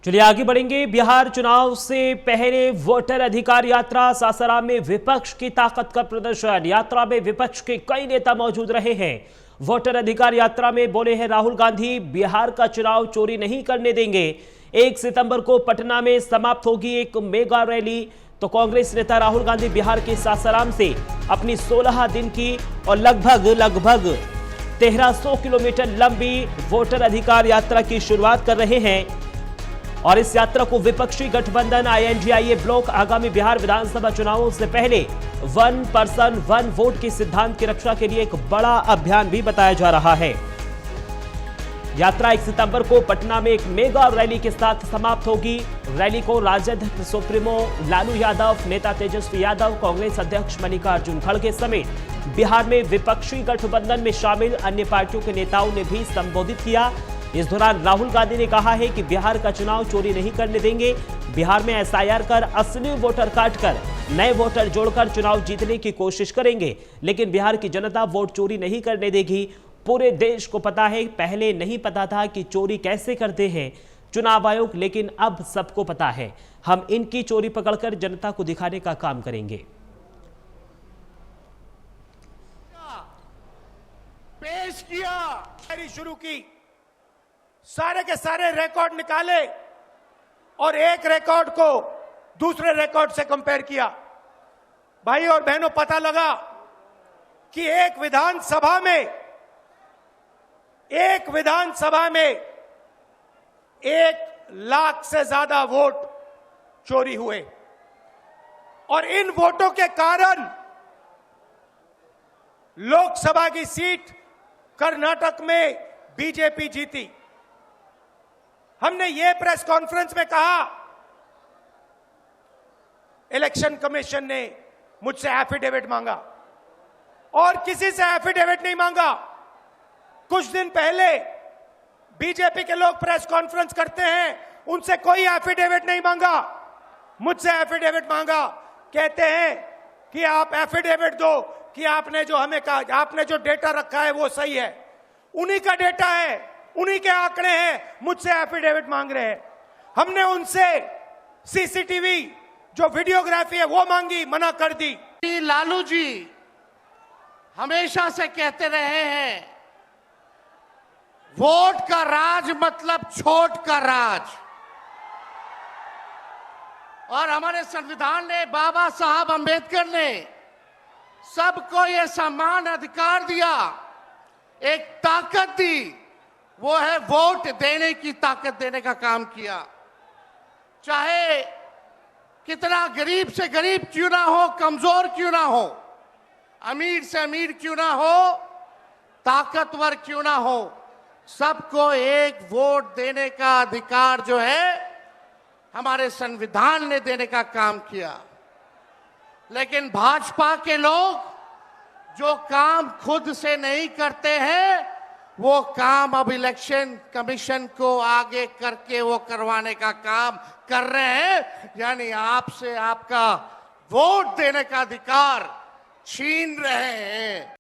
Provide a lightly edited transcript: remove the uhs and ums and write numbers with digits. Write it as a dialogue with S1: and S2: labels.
S1: चलिए आगे बढ़ेंगे। बिहार चुनाव से पहले वोटर अधिकार यात्रा, सासाराम में विपक्ष की ताकत का प्रदर्शन। यात्रा में विपक्ष के कई नेता मौजूद रहे हैं। वोटर अधिकार यात्रा में बोले हैं राहुल गांधी, बिहार का चुनाव चोरी नहीं करने देंगे। 1 सितंबर को पटना में समाप्त होगी एक मेगा रैली। तो कांग्रेस नेता राहुल गांधी बिहार के सासाराम से अपनी 16 दिन की और लगभग 1300 किलोमीटर लंबी वोटर अधिकार यात्रा की शुरुआत कर रहे हैं। और इस यात्रा को विपक्षी गठबंधन INDIA ब्लॉक आगामी बिहार विधानसभा चुनावों से पहले 1 पर्सन 1 वोट के सिद्धांत की रक्षा के लिए एक बड़ा अभियान भी बताया जा रहा है। यात्रा 1 सितंबर को पटना में एक मेगा रैली के साथ समाप्त होगी। रैली को राजद सुप्रीमो लालू यादव, नेता तेजस्वी यादव, कांग्रेस अध्यक्ष मल्लिकार्जुन खड़गे समेत बिहार में विपक्षी गठबंधन में शामिल अन्य पार्टियों के नेताओं ने भी संबोधित किया। इस दौरान राहुल गांधी ने कहा है कि बिहार का चुनाव चोरी नहीं करने देंगे। बिहार में SIR कर असली वोटर काटकर नए वोटर जोड़कर चुनाव जीतने की कोशिश करेंगे, लेकिन बिहार की जनता वोट चोरी नहीं करने देगी। पूरे देश को पता है, पहले नहीं पता था कि चोरी कैसे करते हैं चुनाव आयोग, लेकिन अब सबको पता है। हम इनकी चोरी पकड़कर जनता को दिखाने का काम करेंगे।
S2: पेश किया, शुरू की, सारे के सारे रिकॉर्ड निकाले और एक रिकॉर्ड को दूसरे रिकॉर्ड से कंपेयर किया। भाई और बहनों, पता लगा कि एक विधानसभा में 1 लाख से ज्यादा वोट चोरी हुए और इन वोटों के कारण लोकसभा की सीट कर्नाटक में बीजेपी जीती। हमने ये प्रेस कॉन्फ्रेंस में कहा, इलेक्शन कमीशन ने मुझसे एफिडेविट मांगा और किसी से एफिडेविट नहीं मांगा। कुछ दिन पहले बीजेपी के लोग प्रेस कॉन्फ्रेंस करते हैं, उनसे कोई एफिडेविट नहीं मांगा, मुझसे एफिडेविट मांगा। कहते हैं कि आप एफिडेविट दो कि आपने जो हमें कहा, आपने जो डेटा रखा है वो सही है। उन्हीं का डेटा है, उन्हीं के आंकड़े हैं, मुझसे एफिडेविट मांग रहे हैं। हमने उनसे सीसीटीवी जो वीडियोग्राफी है वो मांगी, मना कर दी।
S3: लालू जी हमेशा से कहते रहे हैं, वोट का राज मतलब छोट का राज। और हमारे संविधान ने, बाबा साहब अंबेडकर ने सबको यह समान अधिकार दिया, एक ताकत दी, वो है वोट देने की ताकत देने का काम किया। चाहे कितना गरीब से गरीब क्यों ना हो, कमजोर क्यों ना हो, अमीर से अमीर क्यों ना हो, ताकतवर क्यों ना हो, सबको एक वोट देने का अधिकार जो है हमारे संविधान ने देने का काम किया। लेकिन भाजपा के लोग जो काम खुद से नहीं करते हैं, वो काम अब इलेक्शन कमीशन को आगे करके वो करवाने का काम कर रहे हैं। यानी आपसे आपका वोट देने का अधिकार छीन रहे हैं।